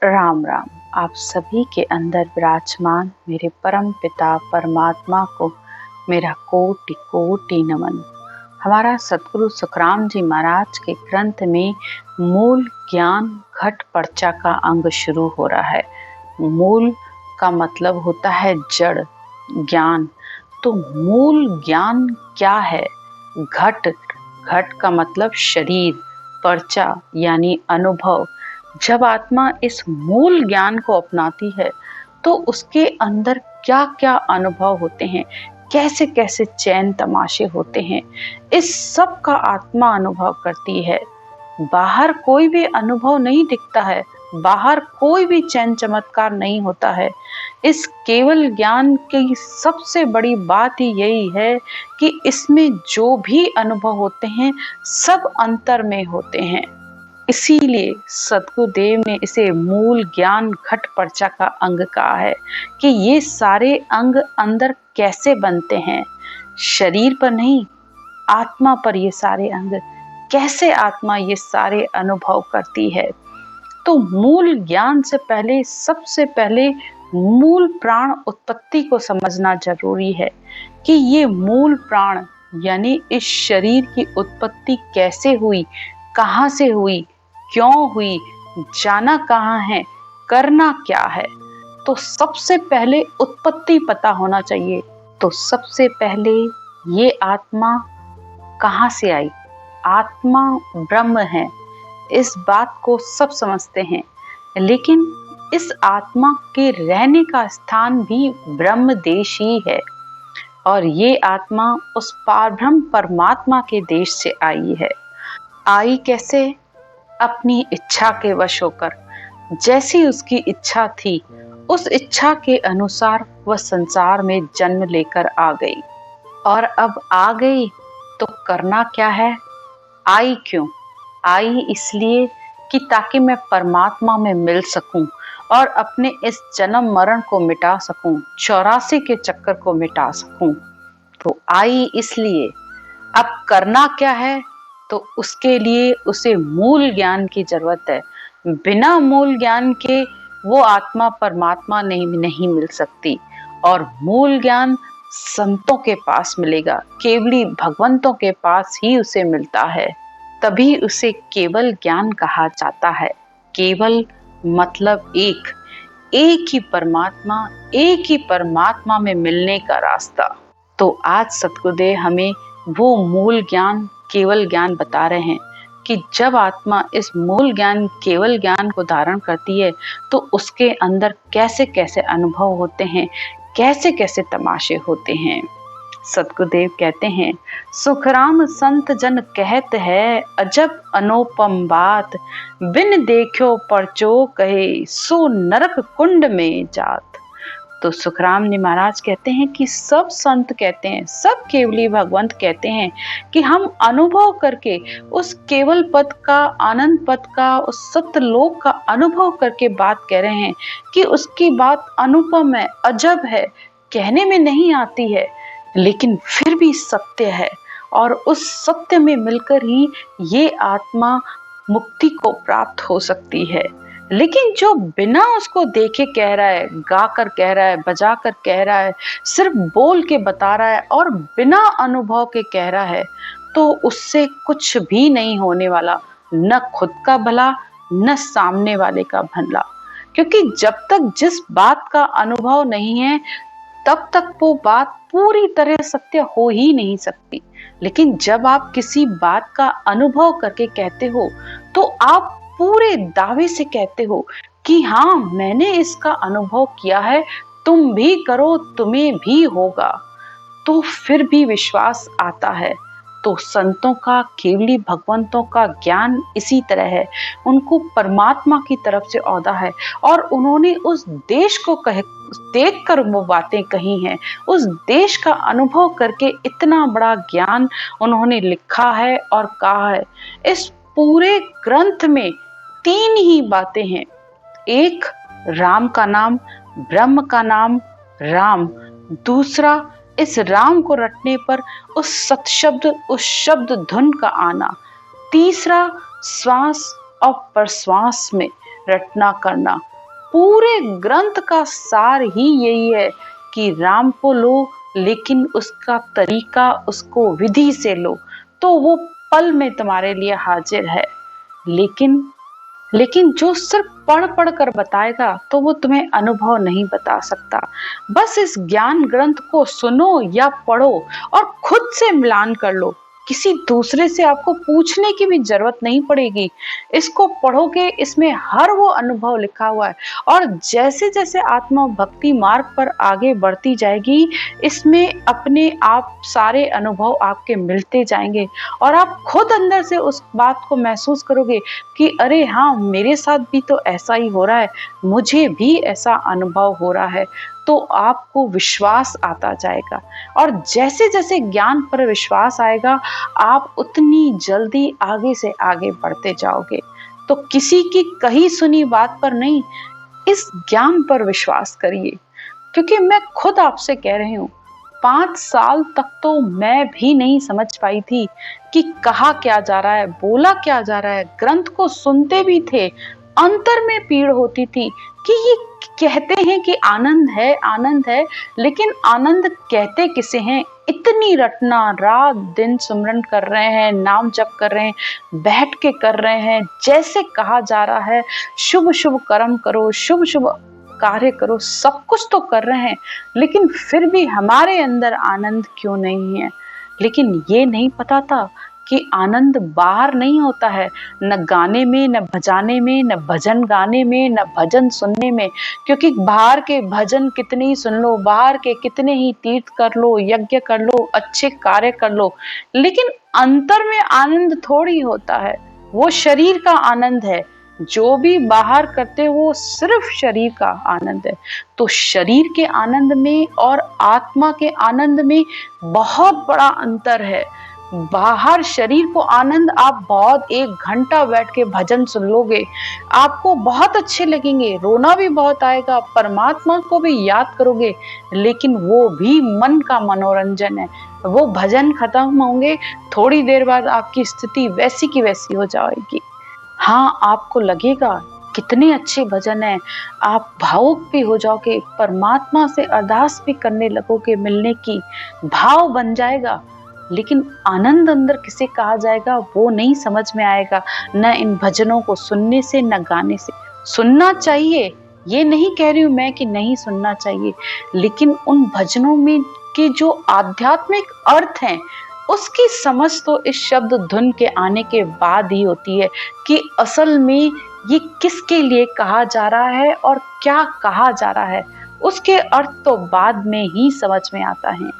राम राम। आप सभी के अंदर विराजमान मेरे परम पिता परमात्मा को मेरा कोटि कोटि नमन। हमारा सतगुरु सुखराम जी महाराज के ग्रंथ में मूल ज्ञान घट पर्चा का अंग शुरू हो रहा है। मूल का मतलब होता है जड़ ज्ञान। तो मूल ज्ञान क्या है? घट। घट का मतलब शरीर, पर्चा यानी अनुभव। जब आत्मा इस मूल ज्ञान को अपनाती है तो उसके अंदर क्या क्या अनुभव होते हैं, कैसे कैसे चैन तमाशे होते हैं, इस सब का आत्मा अनुभव करती है। बाहर कोई भी अनुभव नहीं दिखता है, बाहर कोई भी चैन चमत्कार नहीं होता है। इस केवल ज्ञान की सबसे बड़ी बात ही यही है कि इसमें जो भी अनुभव होते हैं सब अंतर में होते हैं। इसीलिए सद्गुरुदेव ने इसे मूल ज्ञान घट पर्चा का अंग कहा है कि ये सारे अंग अंदर कैसे बनते हैं। शरीर पर नहीं, आत्मा पर ये सारे अंग, कैसे आत्मा ये सारे अनुभव करती है। तो मूल ज्ञान से पहले सबसे पहले मूल प्राण उत्पत्ति को समझना जरूरी है कि ये मूल प्राण यानी इस शरीर की उत्पत्ति कैसे हुई, कहाँ से हुई, क्यों हुई, जाना कहाँ है, करना क्या है। तो सबसे पहले उत्पत्ति पता होना चाहिए। तो सबसे पहले ये आत्मा कहाँ से आई? आत्मा ब्रह्म है, इस बात को सब समझते हैं, लेकिन इस आत्मा के रहने का स्थान भी ब्रह्म देश ही है। और ये आत्मा उस पारब्रह्म परमात्मा के देश से आई है। आई कैसे? अपनी इच्छा के वश होकर। जैसी उसकी इच्छा थी उस इच्छा के अनुसार वह संसार में जन्म लेकर आ गई। और अब आ गई तो करना क्या है? आई क्यों? आई इसलिए कि ताकि मैं परमात्मा में मिल सकूं और अपने इस जन्म मरण को मिटा सकूं, 84 के चक्कर को मिटा सकूं। तो आई इसलिए। अब करना क्या है? तो उसके लिए उसे मूल ज्ञान की जरूरत है। बिना मूल ज्ञान के वो आत्मा परमात्मा नहीं मिल सकती। और मूल ज्ञान संतों के पास मिलेगा, केवली भगवंतों के पास ही उसे मिलता है। तभी उसे केवल ज्ञान कहा जाता है। केवल मतलब एक, एक ही परमात्मा, एक ही परमात्मा में मिलने का रास्ता। तो आज सतगुरुदेव हमें वो मूल ज्ञान केवल ज्ञान बता रहे हैं कि जब आत्मा इस मूल ज्ञान केवल ज्ञान को धारण करती है तो उसके अंदर कैसे कैसे अनुभव होते हैं, कैसे कैसे तमाशे होते हैं। सतगुरुदेव कहते हैं, सुखराम संत जन कहत है, अजब अनुपम बात, बिन देखो परचो कहे, सो नरक कुंड में जात। तो सुखराम जी महाराज कहते हैं कि सब संत कहते हैं, सब केवली भगवंत कहते हैं कि हम अनुभव करके उस केवल पद का, आनंद पद का, उस सत्य लोक का अनुभव करके बात कह रहे हैं कि उसकी बात अनुपम है, अजब है, कहने में नहीं आती है, लेकिन फिर भी सत्य है। और उस सत्य में मिलकर ही ये आत्मा मुक्ति को प्राप्त हो सकती है। लेकिन जो बिना उसको देखे कह रहा है, गा कर कह रहा है, बजा कर कह रहा है, सिर्फ बोल के बता रहा है और बिना अनुभव के कह रहा है, तो उससे कुछ भी नहीं होने वाला, न खुद का भला न सामने वाले का भला। क्योंकि जब तक जिस बात का अनुभव नहीं है तब तक वो बात पूरी तरह सत्य हो ही नहीं सकती। लेकिन जब आप किसी बात का अनुभव करके कहते हो तो आप पूरे दावे से कहते हो कि हाँ, मैंने इसका अनुभव किया है, तुम भी करो, तुम्हें भी होगा। तो फिर भी विश्वास आता है। तो संतों का, केवली भगवंतों का ज्ञान इसी तरह है। उनको परमात्मा की तरफ से औदा है और उन्होंने उस देश को देख कर वो बातें कही हैं। उस देश का अनुभव करके इतना बड़ा ज्ञान उन्होंने लिखा है और कहा है। इस पूरे ग्रंथ में 3 ही बातें हैं। एक, राम का नाम, ब्रह्म का नाम राम। दूसरा, इस राम को रटने पर उस सत्शब्द, उस शब्द धुन का आना। तीसरा, श्वास और प्रश्वास में रटना करना। पूरे ग्रंथ का सार ही यही है कि राम को लो, लेकिन उसका तरीका, उसको विधि से लो, तो वो पल में तुम्हारे लिए हाजिर है। लेकिन लेकिन जो सिर्फ पढ़ पढ़ कर बताएगा तो वो तुम्हें अनुभव नहीं बता सकता। बस इस ज्ञान ग्रंथ को सुनो या पढ़ो और खुद से मिलान कर लो। किसी दूसरे से आपको पूछने की भी जरूरत नहीं पड़ेगी। इसको पढ़ोगे, इसमें हर वो अनुभव लिखा हुआ है। और जैसे जैसे आत्मा भक्ति मार्ग पर आगे बढ़ती जाएगी, इसमें अपने आप सारे अनुभव आपके मिलते जाएंगे और आप खुद अंदर से उस बात को महसूस करोगे कि अरे हाँ, मेरे साथ भी तो ऐसा ही हो रहा है, मुझे भी ऐसा अनुभव हो रहा है। तो आपको विश्वास आता जाएगा और जैसे जैसे ज्ञान पर विश्वास आएगा, आप उतनी जल्दी आगे से आगे बढ़ते जाओगे। तो किसी की कही सुनी बात पर नहीं, इस ज्ञान पर विश्वास करिए। क्योंकि मैं खुद आपसे कह रही हूँ, 5 साल तक तो मैं भी नहीं समझ पाई थी कि कहा क्या जा रहा है, बोला क्या जा रहा है। ग्रंथ को सुनते भी थे, अंतर में पीड़ होती थी कि ये कहते हैं कि आनंद है, लेकिन आनंद कहते किसे हैं? इतनी रटना, रात दिन सुमरन कर रहे हैं, नाम जप कर रहे हैं, बैठ के कर रहे हैं, जैसे कहा जा रहा है शुभ शुभ कर्म करो, शुभ शुभ कार्य करो, सब कुछ तो कर रहे हैं, लेकिन फिर भी हमारे अंदर आनंद क्यों नहीं है? लेकिन ये नहीं पता था कि आनंद बाहर नहीं होता है, न गाने में, न बजाने में, न भजन गाने में, न भजन सुनने में। क्योंकि बाहर के भजन कितने ही सुन लो, बाहर के कितने ही तीर्थ कर लो, यज्ञ कर लो, अच्छे कार्य कर लो, लेकिन अंतर में आनंद थोड़ी होता है। वो शरीर का आनंद है। जो भी बाहर करते वो सिर्फ शरीर का आनंद है। तो शरीर के आनंद में और आत्मा के आनंद में बहुत बड़ा अंतर है। बाहर शरीर को आनंद, आप बहुत 1 घंटा बैठ के भजन सुन लोगे, आपको बहुत अच्छे लगेंगे, रोना भी बहुत आएगा, परमात्मा को भी याद करोगे, लेकिन वो भी मन का मनोरंजन है। वो भजन खत्म होंगे, थोड़ी देर बाद आपकी स्थिति वैसी की वैसी हो जाएगी। हाँ, आपको लगेगा कितने अच्छे भजन हैं, आप भावुक भी हो जाओगे, परमात्मा से अरदास भी करने लगोगे मिलने की, भाव बन जाएगा। लेकिन आनंद अंदर किसे कहा जाएगा वो नहीं समझ में आएगा, न इन भजनों को सुनने से, न गाने से। सुनना चाहिए, ये नहीं कह रही हूँ मैं कि नहीं सुनना चाहिए, लेकिन उन भजनों में के जो आध्यात्मिक अर्थ हैं, उसकी समझ तो इस शब्द धुन के आने के बाद ही होती है कि असल में ये किसके लिए कहा जा रहा है और क्या कहा जा रहा है। उसके अर्थ तो बाद में ही समझ में आता है।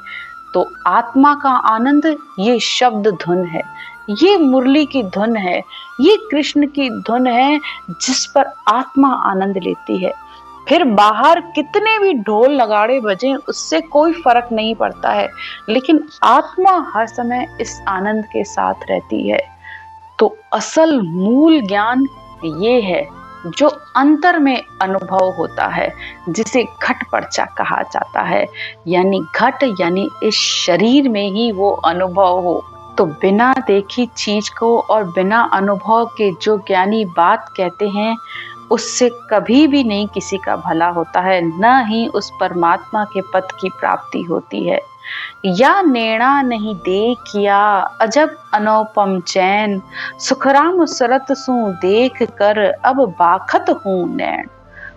तो आत्मा का आनंद ये शब्द धुन है, ये मुरली की धुन है, ये कृष्ण की धुन है जिस पर आत्मा आनंद लेती है। फिर बाहर कितने भी ढोल नगाड़े बजें, उससे कोई फर्क नहीं पड़ता है, लेकिन आत्मा हर समय इस आनंद के साथ रहती है। तो असल मूल ज्ञान ये है जो अंतर में अनुभव होता है, जिसे घट पर्चा कहा जाता है। यानी घट यानी इस शरीर में ही वो अनुभव हो। तो बिना देखी चीज को और बिना अनुभव के जो ज्ञानी बात कहते हैं, उससे कभी भी नहीं किसी का भला होता है, न ही उस परमात्मा के पद की प्राप्ति होती है। या नैना नहीं देखिया अजब अनुपम चैन, सुखराम सरत सु देख कर अब बाखत हूँ नैन।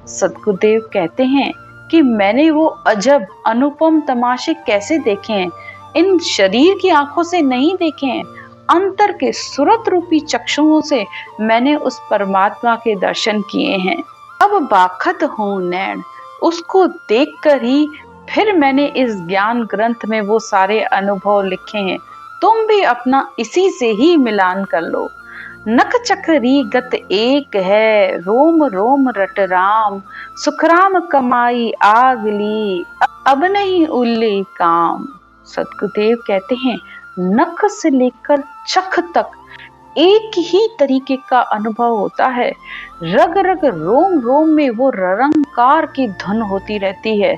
सद्गुरुदेव कहते हैं कि मैंने वो अजब अनुपम तमाशे कैसे देखे हैं, इन शरीर की आंखों से नहीं देखे हैं, अंतर के सुरत रूपी चक्षुओं से मैंने उस परमात्मा के दर्शन किए हैं। अब बाखत हूँ नैन, उसको देखकर ही फिर मैंने इस ज्ञान ग्रंथ में वो सारे अनुभव लिखे हैं। तुम भी अपना इसी से ही मिलान कर लो। नख चक्री गत एक है, रोम रोम रट राम, सुखराम कमाई आगली, अब नहीं उल्ली काम। सद्गुरुदेव कहते हैं नख से लेकर चख तक एक ही तरीके का अनुभव होता है। रग रग रोम रोम में वो ररंकार की धुन होती रहती है।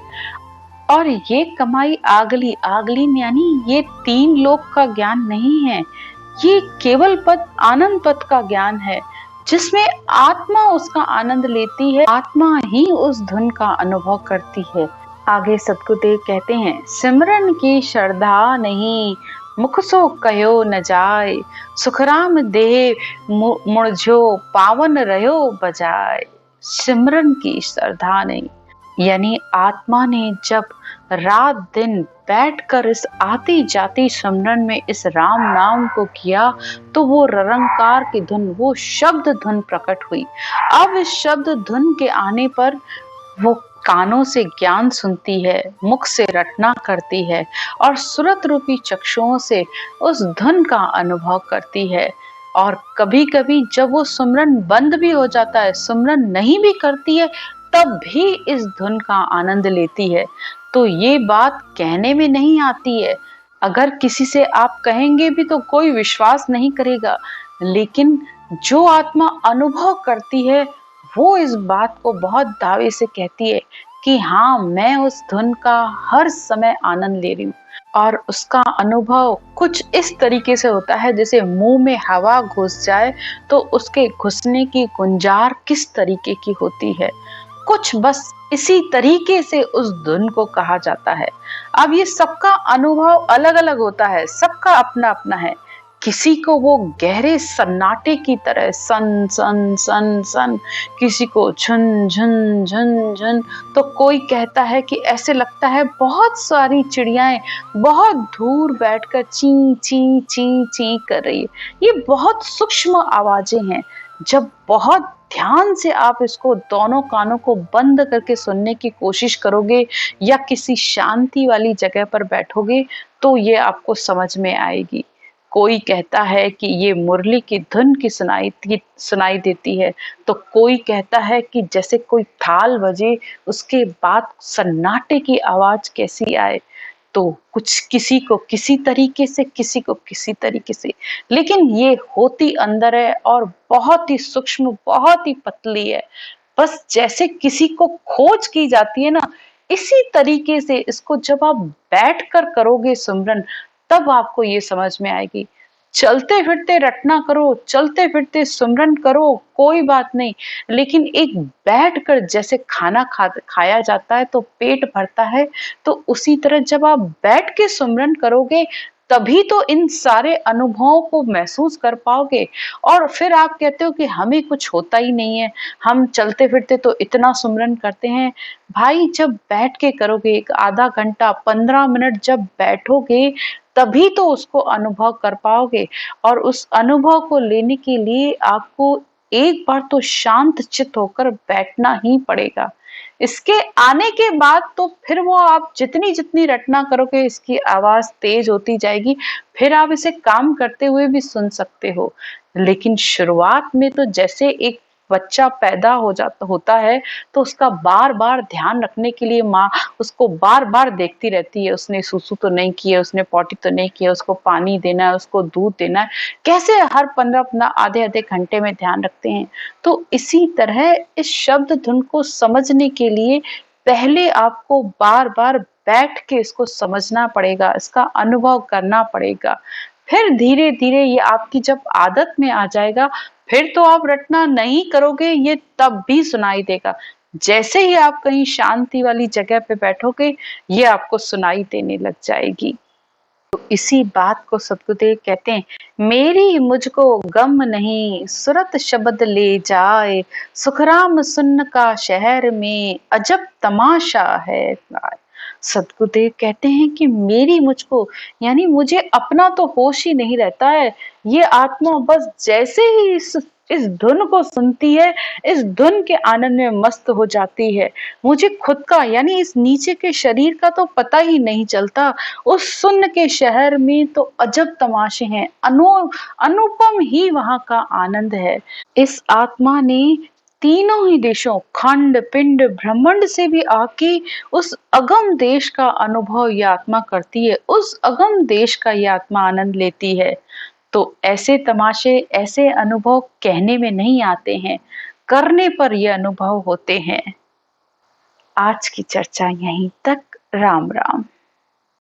और ये कमाई आगली, आगली यानी ये 3 लोक का ज्ञान नहीं है, ये केवल पद आनंद पद का ज्ञान है, जिसमें आत्मा उसका आनंद लेती है, आत्मा ही उस धुन का अनुभव करती है। आगे सतगुरुदेव कहते हैं, सिमरन की श्रद्धा नहीं, मुख सो कयो न जाय, सुखराम देह मुरझो पावन रहो बजाय। सिमरन की श्रद्धा नहीं, यानी आत्मा ने जब रात दिन बैठकर इस आती जाती सिमरन में इस राम नाम को किया, तो वो ररंकार की धुन, वो शब्द धुन प्रकट हुई। अब इस शब्द धुन के आने पर वो कानों से ज्ञान सुनती है, मुख से रटना करती है और सुरत रूपी चक्षुओं से उस धुन का अनुभव करती है। और कभी कभी जब वो सुमरन बंद भी हो जाता है, सुमरन नहीं भी करती है, तब भी इस धुन का आनंद लेती है। तो ये बात कहने में नहीं आती है, अगर किसी से आप कहेंगे भी तो कोई विश्वास नहीं करेगा, लेकिन जो आत्मा अनुभव करती है वो इस बात को बहुत दावे से कहती है कि हाँ, मैं उस धुन का हर समय आनंद ले रही हूँ। और उसका अनुभव कुछ इस तरीके से होता है जैसे मुंह में हवा घुस जाए तो उसके घुसने की गुंजार किस तरीके की होती है, कुछ बस इसी तरीके से उस धुन को कहा जाता है। अब ये सबका अनुभव अलग अलग होता है, सबका अपना अपना है। किसी को वो गहरे सन्नाटे की तरह सन सन सन सन, किसी को झुन झुन झुन झुन, तो कोई कहता है कि ऐसे लगता है बहुत सारी चिड़ियाएं बहुत दूर बैठकर ची ची ची ची कर रही है। ये बहुत सूक्ष्म आवाजें हैं। जब बहुत ध्यान से आप इसको दोनों कानों को बंद करके सुनने की कोशिश करोगे या किसी शांति वाली जगह पर बैठोगे तो ये आपको समझ में आएगी। कोई कहता है कि ये मुरली की धुन की सुनाई देती है, तो कोई कहता है कि जैसे कोई थाल बजे उसके बाद सन्नाटे की आवाज कैसी आए। तो कुछ किसी को किसी तरीके से, किसी को किसी तरीके से, लेकिन ये होती अंदर है और बहुत ही सूक्ष्म, बहुत ही पतली है। बस जैसे किसी को खोज की जाती है ना, इसी तरीके से इसको जब आप बैठ कर करोगे सुमरन, तब आपको ये समझ में आएगी। चलते फिरते रटना करो, चलते फिरते सुमरन करो, कोई बात नहीं, लेकिन एक बैठ कर जैसे खाया जाता है तो पेट भरता है, तो उसी तरह जब आप बैठ के सुमरन करोगे तभी तो इन सारे अनुभवों को महसूस कर पाओगे। और फिर आप कहते हो कि हमें कुछ होता ही नहीं है, हम चलते फिरते तो इतना सुमरन करते हैं। भाई, जब बैठ के करोगे, एक आधा घंटा 15 मिनट जब बैठोगे तभी तो उसको अनुभव कर पाओगे। और उस अनुभव को लेने के लिए आपको एक बार तो शांत चित्त होकर बैठना ही पड़ेगा। इसके आने के बाद तो फिर वो आप जितनी जितनी रटना करोगे इसकी आवाज तेज होती जाएगी, फिर आप इसे काम करते हुए भी सुन सकते हो। लेकिन शुरुआत में तो जैसे एक बच्चा पैदा होता है तो उसका बार बार ध्यान रखने के लिए माँ उसको बार बार देखती रहती है, उसने सूसू तो नहीं किया, उसने पॉटी तो नहीं किया, उसको पानी देना है, उसको दूध देना है, कैसे हर 15 आधे आधे घंटे में ध्यान रखते हैं। तो इसी तरह इस शब्द धुन को समझने के लिए पहले आपको बार बार बैठ के इसको समझना पड़ेगा, इसका अनुभव करना पड़ेगा। फिर धीरे धीरे ये आपकी जब आदत में आ जाएगा, फिर तो आप रटना नहीं करोगे, ये तब भी सुनाई देगा। जैसे ही आप कहीं शांति वाली जगह पे बैठोगे, ये आपको सुनाई देने लग जाएगी। तो इसी बात को सतगुरुदेव कहते हैं, मेरी मुझको गम नहीं, सुरत शब्द ले जाए, सुखराम सुन्न का शहर में अजब तमाशा है। सतगुरुदेव कहते हैं कि मेरी मुझको, यानी मुझे अपना तो होश ही नहीं रहता है। ये आत्मा बस जैसे ही इस धुन को सुनती है, इस धुन के आनंद में मस्त हो जाती है। मुझे खुद का, यानी इस नीचे के शरीर का तो पता ही नहीं चलता। उस सुन्न के शहर में तो अजब तमाशे हैं, अनुपम ही वहां का आनंद है। इस आत्मा ने तीनों ही देशों, खंड पिंड ब्रह्मांड से भी आके उस अगम देश का अनुभव ये आत्मा करती है, उस अगम देश का ये आत्मा आनंद लेती है। तो ऐसे तमाशे, ऐसे अनुभव कहने में नहीं आते हैं, करने पर ये अनुभव होते हैं। आज की चर्चा यहीं तक। राम राम।